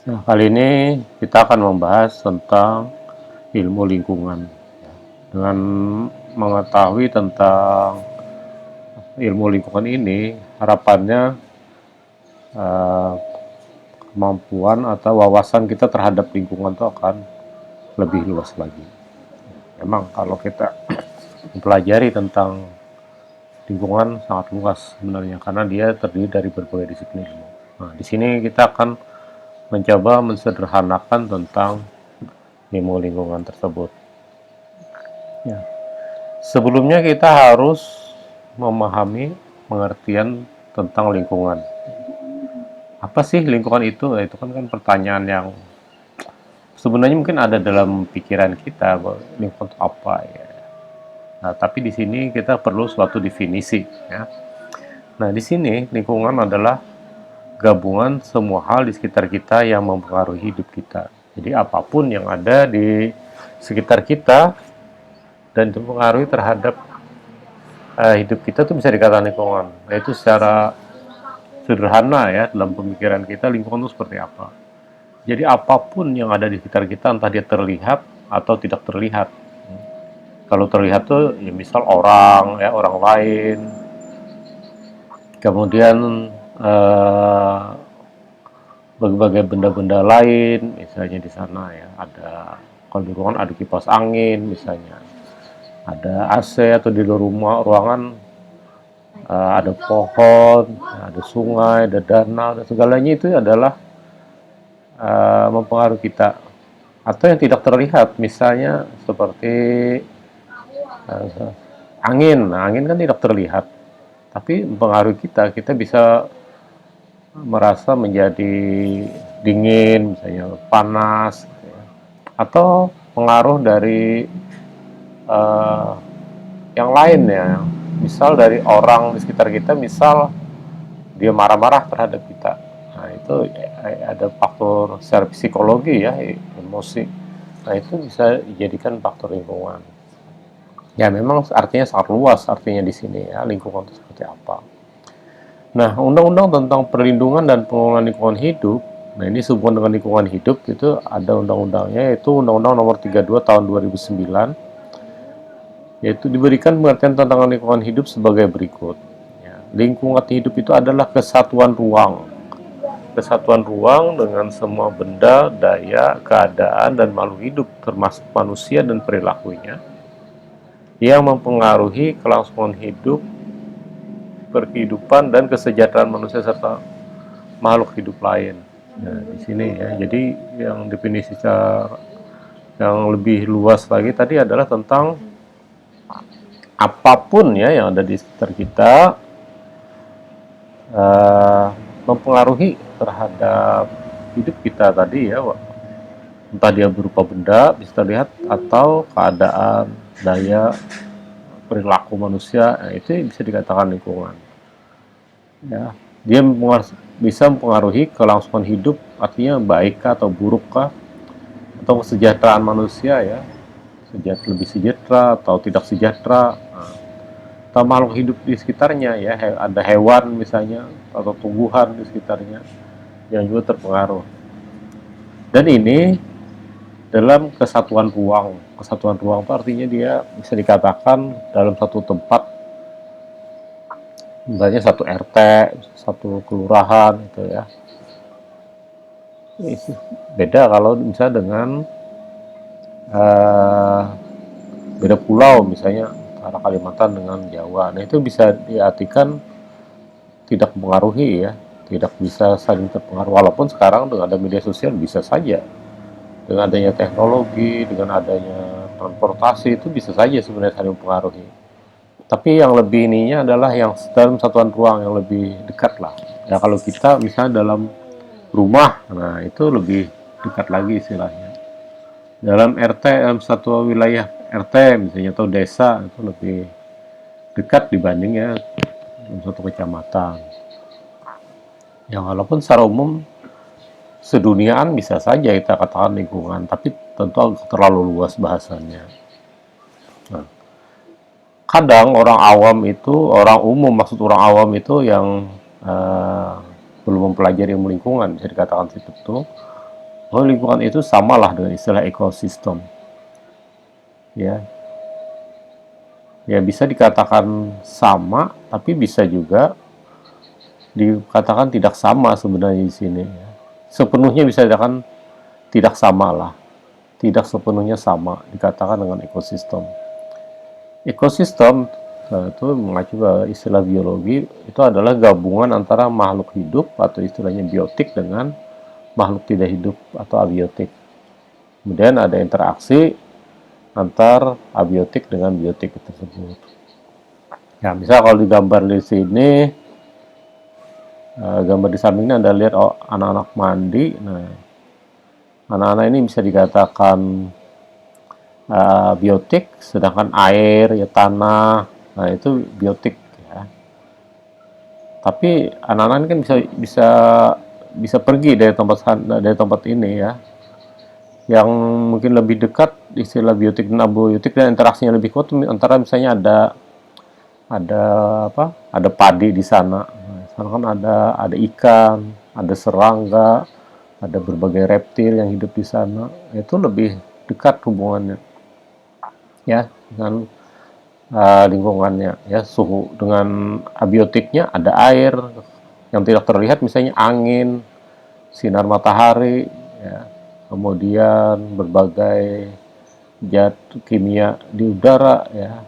Nah, kali ini kita akan membahas tentang ilmu lingkungan. Dengan mengetahui tentang ilmu lingkungan ini, harapannya eh, kemampuan atau wawasan kita terhadap lingkungan itu akan lebih luas lagi. Memang kalau kita mempelajari tentang lingkungan sangat luas sebenarnya karena dia terdiri dari berbagai disiplin ilmu. Nah, di sini kita akan mencoba mensederhanakan tentang ilmu lingkungan tersebut. Ya. Sebelumnya kita harus memahami pengertian tentang lingkungan. Apa sih lingkungan itu? Itu kan pertanyaan yang sebenarnya mungkin ada dalam pikiran kita bahwa lingkungan itu apa ya. Nah, tapi di sini kita perlu suatu definisi ya. Nah, di sini lingkungan adalah gabungan semua hal di sekitar kita yang mempengaruhi hidup kita. Jadi apapun yang ada di sekitar kita dan itu mempengaruhi terhadap hidup kita tuh bisa dikatakan lingkungan. Nah, itu secara sederhana ya dalam pemikiran kita lingkungan itu seperti apa. Jadi apapun yang ada di sekitar kita entah dia terlihat atau tidak terlihat. Kalau terlihat tuh ya misal orang ya orang lain, kemudian eh, berbagai benda-benda lain, misalnya di sana ya ada kalau di ruangan ada kipas angin misalnya, ada AC atau di luar rumah ruangan ada pohon, ada sungai, ada danau, dan segalanya itu adalah mempengaruhi kita. Atau yang tidak terlihat, misalnya seperti uh, angin. Nah, angin kan tidak terlihat, tapi mempengaruhi kita. Kita bisa merasa menjadi dingin, misalnya panas, ya. Atau pengaruh dari uh, yang lain ya. Misal dari orang di sekitar kita, misal dia marah-marah terhadap kita. Nah, itu ada faktor secara psikologi ya, emosi. Nah, itu bisa dijadikan faktor lingkungan. Ya, memang artinya sangat luas artinya di sini ya, lingkungan itu seperti apa. Nah, undang-undang tentang perlindungan dan pengelolaan lingkungan hidup, nah ini sehubungan dengan lingkungan hidup itu ada undang-undangnya yaitu Undang-Undang Nomor 32 Tahun 2009, yaitu diberikan pengertian tentang lingkungan hidup sebagai berikut. Ya, lingkungan hidup itu adalah kesatuan ruang dengan semua benda, daya, keadaan, dan makhluk hidup, termasuk manusia dan perilakunya, yang mempengaruhi kelangsungan hidup, kehidupan, dan kesejahteraan manusia serta makhluk hidup lain. Nah, di sini ya, jadi yang definisi secara yang lebih luas lagi tadi adalah tentang apapun ya yang ada di sekitar kita uh, mempengaruhi terhadap hidup kita tadi ya, entah dia berupa benda bisa terlihat atau keadaan, daya, perilaku manusia, nah, itu bisa dikatakan lingkungan. Ya, dia bisa mempengaruhi kelangsungan hidup, artinya baik atau buruk atau kesejahteraan manusia ya, lebih sejahtera atau tidak sejahtera, nah, atau makhluk hidup di sekitarnya ya, ada hewan misalnya atau tumbuhan di sekitarnya yang juga terpengaruh. Dan ini dalam kesatuan ruang. Kesatuan ruang itu artinya dia bisa dikatakan dalam satu tempat, misalnya satu RT, satu kelurahan itu ya. Beda kalau misalnya dengan uh, beda pulau misalnya antara Kalimantan dengan Jawa. Nah itu bisa diartikan tidak mempengaruhi ya, tidak bisa saling terpengaruh. Walaupun sekarang dengan ada media sosial bisa saja, dengan adanya teknologi, dengan adanya transportasi itu bisa saja sebenarnya saling mempengaruhi. Tapi yang lebih ininya adalah yang dalam satuan ruang yang lebih dekat lah. Ya kalau kita misalnya dalam rumah, nah itu lebih dekat lagi istilahnya. Dalam RT, dalam satu wilayah RT misalnya atau desa itu lebih dekat dibanding ya dalam satu kecamatan. Ya walaupun secara umum seduniaan bisa saja kita katakan lingkungan, tapi tentu terlalu luas bahasanya. Nah, kadang orang awam itu, orang umum maksud orang awam itu yang belum mempelajari ilmu lingkungan bisa dikatakan seperti itu, bahwa lingkungan itu samalah dengan istilah ekosistem. Ya, ya bisa dikatakan sama, tapi bisa juga dikatakan tidak sama sebenarnya di sini. Ya. Sepenuhnya bisa dikatakan tidak sama lah, tidak sepenuhnya sama dikatakan dengan ekosistem. Ekosistem itu mengacu ke istilah biologi, itu adalah gabungan antara makhluk hidup atau istilahnya biotik dengan makhluk tidak hidup atau abiotik. Kemudian ada interaksi antar abiotik dengan biotik tersebut. Ya, misal kalau digambar di sini, gambar di samping ini Anda lihat anak-anak mandi. Nah, anak-anak ini bisa dikatakan biotik, sedangkan air, ya tanah, nah itu biotik. Ya. Tapi anak-anak ini kan bisa bisa pergi dari tempat ini ya. Yang mungkin lebih dekat istilah biotik dan abiotik dan interaksinya lebih kuat antara misalnya ada apa? Ada padi di sana. Nah, sana kan ada ikan, ada serangga, ada berbagai reptil yang hidup di sana. Itu lebih dekat hubungannya ya dengan lingkungannya ya, suhu. Dengan abiotiknya ada air yang tidak terlihat, misalnya angin, sinar matahari ya, kemudian berbagai zat kimia di udara ya,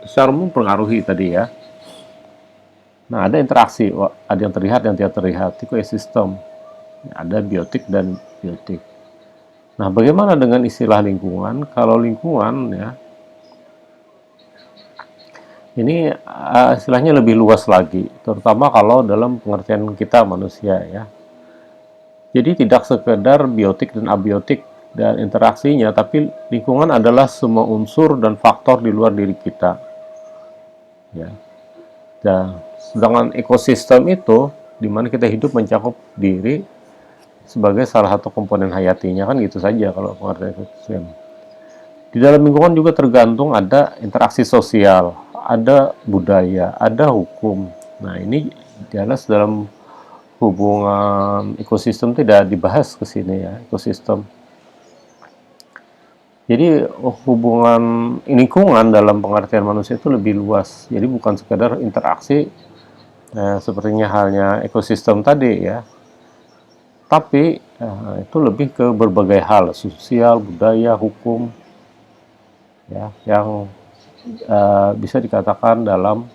secara mempengaruhi tadi ya. Nah, ada interaksi, ada yang terlihat yang tidak terlihat, itu ekosistem. Ada biotik dan biotik. Nah, bagaimana dengan istilah lingkungan? Kalau lingkungan ya, ini istilahnya lebih luas lagi, terutama kalau dalam pengertian kita manusia ya. Jadi tidak sekedar biotik dan abiotik dan interaksinya, tapi lingkungan adalah semua unsur dan faktor di luar diri kita. Ya. Dan sedangkan ekosistem itu di mana kita hidup mencakup diri sebagai salah satu komponen hayatinya, kan gitu saja kalau pengertian ekosistem. Di dalam lingkungan juga tergantung ada interaksi sosial, ada budaya, ada hukum. Nah, ini jelas dalam hubungan ekosistem tidak dibahas ke sini ya, ekosistem. Jadi hubungan lingkungan dalam pengertian manusia itu lebih luas. Jadi bukan sekedar interaksi sepertinya halnya ekosistem tadi ya, tapi itu lebih ke berbagai hal, sosial, budaya, hukum, ya, yang bisa dikatakan dalam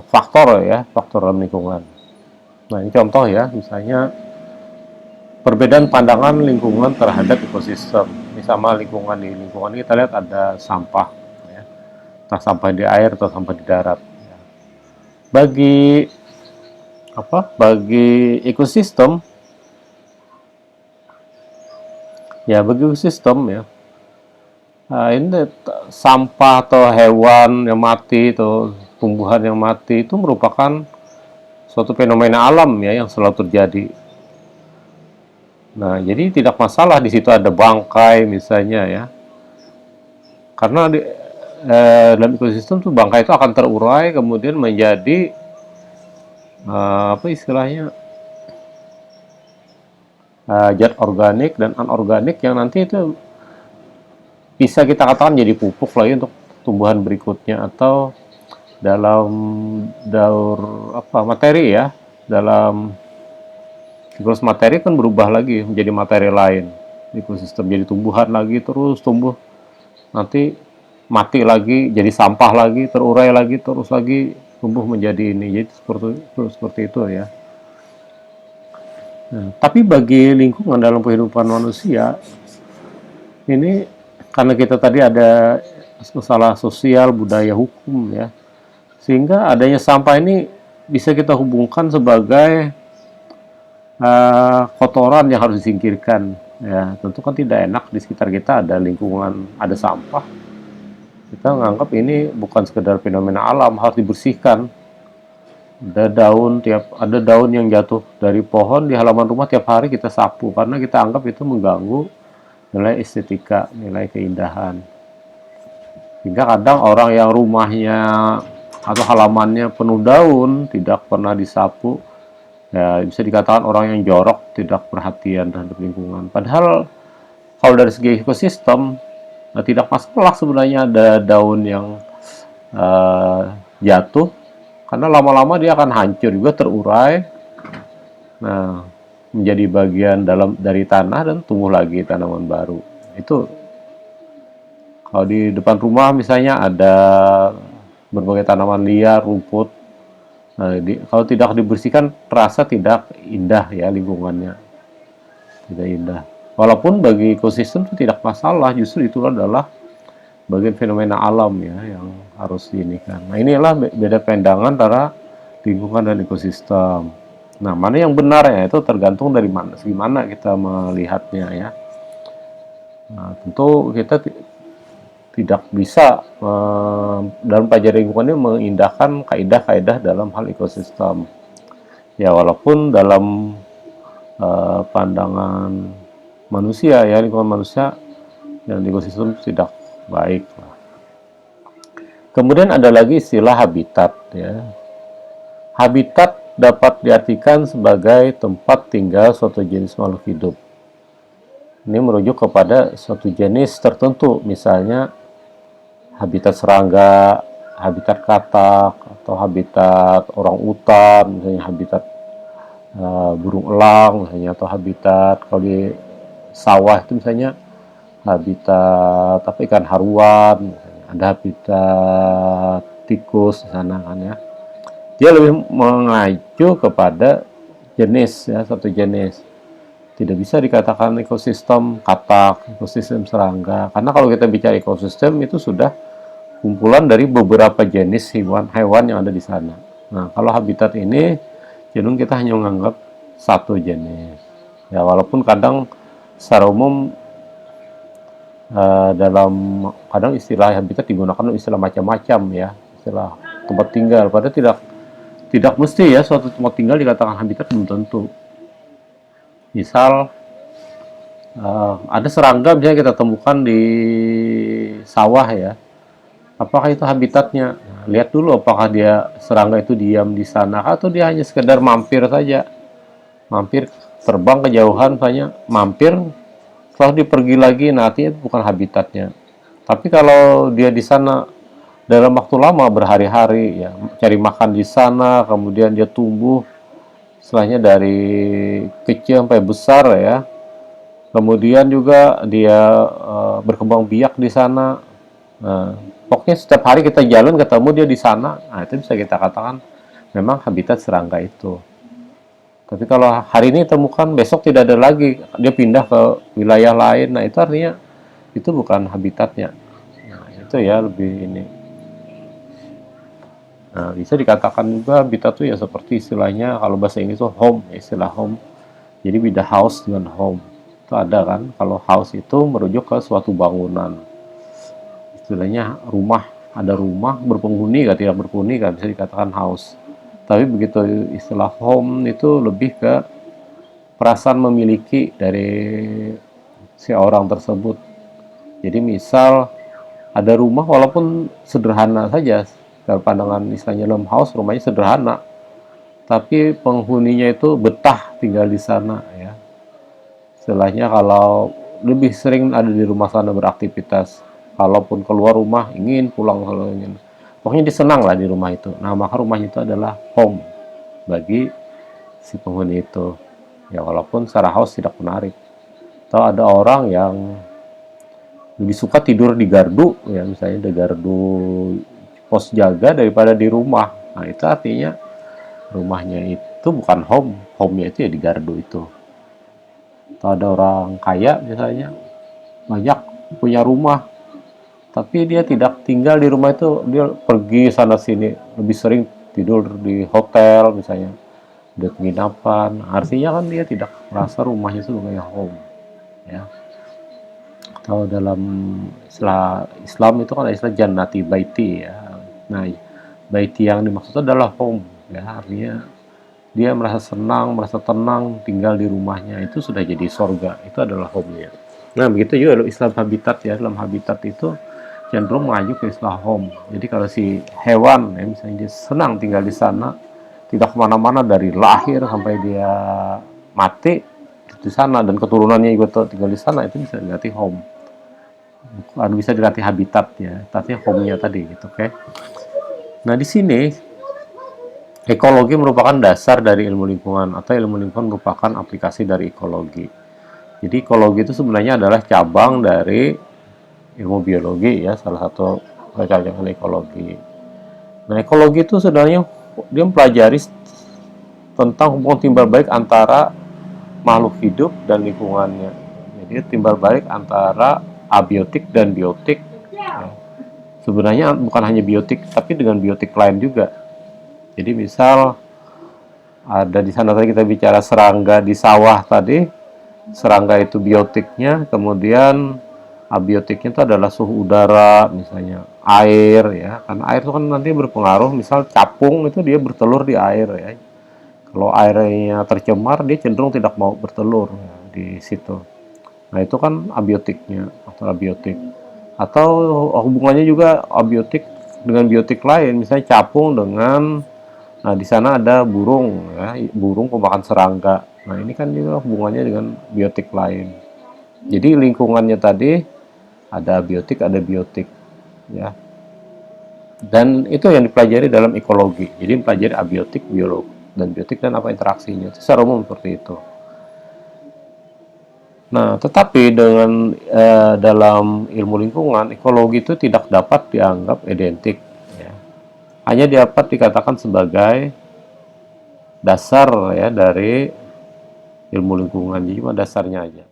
faktor ya, faktor dalam lingkungan. Nah, ini contoh ya, misalnya perbedaan pandangan lingkungan terhadap ekosistem. Ini sama lingkungan, di lingkungan kita lihat ada sampah, ya, entah sampah di air atau sampah di darat. Ya. Bagi ekosistem, bagi ekosistem ya, ini sampah atau hewan yang mati atau tumbuhan yang mati itu merupakan suatu fenomena alam ya yang selalu terjadi. Nah, jadi tidak masalah di situ ada bangkai misalnya ya, karena dalam ekosistem tuh bangkai itu akan terurai kemudian menjadi apa istilahnya, zat organik dan anorganik yang nanti itu bisa kita katakan jadi pupuk lagi untuk tumbuhan berikutnya, atau dalam daur materi ya, dalam siklus materi kan berubah lagi menjadi materi lain, ekosistem jadi tumbuhan lagi, terus tumbuh, nanti mati lagi jadi sampah lagi, terurai lagi, terus lagi tumbuh menjadi ini, jadi seperti itu ya. Nah, tapi bagi lingkungan dalam kehidupan manusia ini, karena kita tadi ada masalah sosial, budaya, hukum ya, sehingga adanya sampah ini bisa kita hubungkan sebagai kotoran yang harus disingkirkan ya. Tentu kan tidak enak di sekitar kita ada lingkungan, ada sampah, kita menganggap ini bukan sekedar fenomena alam, harus dibersihkan. Ada daun yang jatuh dari pohon di halaman rumah, tiap hari kita sapu karena kita anggap itu mengganggu nilai estetika, nilai keindahan. Hingga kadang orang yang rumahnya atau halamannya penuh daun, tidak pernah disapu, Ya, bisa dikatakan orang yang jorok, tidak perhatian terhadap lingkungan. Padahal kalau dari segi ekosistem, tidak masalah sebenarnya ada daun yang eh, jatuh, karena lama-lama dia akan hancur juga, terurai. Nah, menjadi bagian dalam dari tanah dan tumbuh lagi tanaman baru. Itu kalau di depan rumah misalnya ada berbagai tanaman liar, rumput. Nah, kalau tidak dibersihkan terasa tidak indah ya lingkungannya, tidak indah. Walaupun bagi ekosistem itu tidak masalah, justru itu adalah bagian fenomena alam ya yang harus diinikan. Nah, inilah beda pandangan antara lingkungan dan ekosistem. Nah, mana yang benar ya itu tergantung dari mana, gimana kita melihatnya ya. Nah, tentu kita tidak bisa dalam pelajaran lingkungan ini mengindahkan kaidah-kaidah dalam hal ekosistem. Ya, walaupun dalam pandangan manusia ya, lingkungan manusia dan ekosistem tidak baik. Kemudian ada lagi istilah habitat ya. Habitat dapat diartikan sebagai tempat tinggal suatu jenis makhluk hidup. Ini merujuk kepada suatu jenis tertentu, misalnya habitat serangga, habitat katak, atau habitat orang utan, misalnya habitat burung elang, misalnya, atau habitat kalau di sawah itu misalnya habitat tapi ikan haruan, misalnya. Ada habitat tikus di sana kan ya. Dia lebih mengacu kepada jenis ya, satu jenis. Tidak bisa dikatakan ekosistem katak, ekosistem serangga. Karena kalau kita bicara ekosistem itu sudah kumpulan dari beberapa jenis hewan-hewan yang ada di sana. Nah, kalau habitat ini cenderung kita hanya menganggap satu jenis. Ya, walaupun kadang secara umum dalam kadang istilah habitat digunakan istilah macam-macam ya, istilah tempat tinggal. Padahal tidak mesti ya suatu tempat tinggal dikatakan habitat, belum tentu. Misal ada serangga misalnya kita temukan di sawah ya, apakah itu habitatnya? Nah, lihat dulu apakah dia serangga itu diam di sana atau dia hanya sekedar mampir saja, mampir terbang kejauhan saja, mampir setelah dia pergi lagi, nanti itu bukan habitatnya. Tapi kalau dia di sana dalam waktu lama berhari-hari ya, cari makan di sana, kemudian dia tumbuh setelahnya dari kecil sampai besar ya. Kemudian juga dia berkembang biak di sana. Nah, pokoknya setiap hari kita jalan ketemu dia di sana. Nah, itu bisa kita katakan memang habitat serangga itu. Tapi kalau hari ini temukan, besok tidak ada lagi, dia pindah ke wilayah lain. Nah, itu artinya itu bukan habitatnya. Nah, itu ya lebih ini. Nah, bisa dikatakan juga habitat itu ya seperti istilahnya kalau bahasa Inggris itu home, istilah home. Jadi beda house dengan home. Itu ada kan, kalau house itu merujuk ke suatu bangunan. Istilahnya rumah, ada rumah berpenghuni kan, tidak berpenghuni kan, bisa dikatakan house. Tapi begitu istilah home itu lebih ke perasaan memiliki dari si orang tersebut. Jadi misal ada rumah walaupun sederhana saja, dari pandangan istilahnya dalam house rumahnya sederhana, tapi penghuninya itu betah tinggal di sana ya. Istilahnya kalau lebih sering ada di rumah sana beraktivitas, kalaupun keluar rumah ingin pulang, kalau ingin pokoknya disenang lah di rumah itu. Nah, maka rumahnya itu adalah home bagi si penghuni itu ya, walaupun secara house tidak menarik. Atau ada orang yang lebih suka tidur di gardu ya, misalnya di gardu pos jaga daripada di rumah. Nah, itu artinya rumahnya itu bukan home, home-nya itu ya di gardu itu. Atau ada orang kaya misalnya banyak punya rumah, tapi dia tidak tinggal di rumah itu, dia pergi sana sini, lebih sering tidur di hotel misalnya, di penginapan. Artinya kan dia tidak merasa rumahnya itu sebagai home ya. Atau dalam istilah Islam itu kan ada istilah jannati baiti ya. Nah, baiti yang dimaksud adalah home ya, artinya dia merasa senang, merasa tenang tinggal di rumahnya, itu sudah jadi sorga, itu adalah home-nya. Nah, begitu juga Islam habitat ya, dalam habitat itu cenderung mengacu ke istilah home. Jadi kalau si hewan ya, misalnya dia senang tinggal di sana, tidak kemana-mana dari lahir sampai dia mati di sana, dan keturunannya juga tinggal di sana, itu bisa diganti home. Bisa diganti habitat ya, tapi home-nya tadi gitu, oke. Nah, di sini ekologi merupakan dasar dari ilmu lingkungan, atau ilmu lingkungan merupakan aplikasi dari ekologi. Jadi ekologi itu sebenarnya adalah cabang dari ilmu biologi ya, salah satu cabang ekologi. Nah, ekologi itu sebenarnya dia mempelajari tentang hubungan timbal balik antara makhluk hidup dan lingkungannya. Jadi timbal balik antara abiotik dan biotik. Ya. Sebenarnya bukan hanya biotik, tapi dengan biotik lain juga. Jadi misal ada di sana tadi kita bicara serangga di sawah tadi, serangga itu biotiknya, kemudian abiotiknya itu adalah suhu udara, misalnya air ya, karena air itu kan nanti berpengaruh, misal capung itu dia bertelur di air ya. Kalau airnya tercemar, dia cenderung tidak mau bertelur ya, di situ. Nah, itu kan abiotiknya atau abiotik. Atau hubungannya juga abiotik dengan biotik lain, misalnya capung dengan, nah di sana ada burung ya, burung pemakan serangga. Nah, ini kan juga hubungannya dengan biotik lain. Jadi lingkungannya tadi ada biotik ya. Dan itu yang dipelajari dalam ekologi. Jadi mempelajari abiotik, biolog dan biotik dan apa interaksinya. Itu secara umum seperti itu. Nah, tetapi dengan dalam ilmu lingkungan, ekologi itu tidak dapat dianggap identik. Ya. Hanya dapat dikatakan sebagai dasar ya dari ilmu lingkungan, jadi cuma dasarnya aja.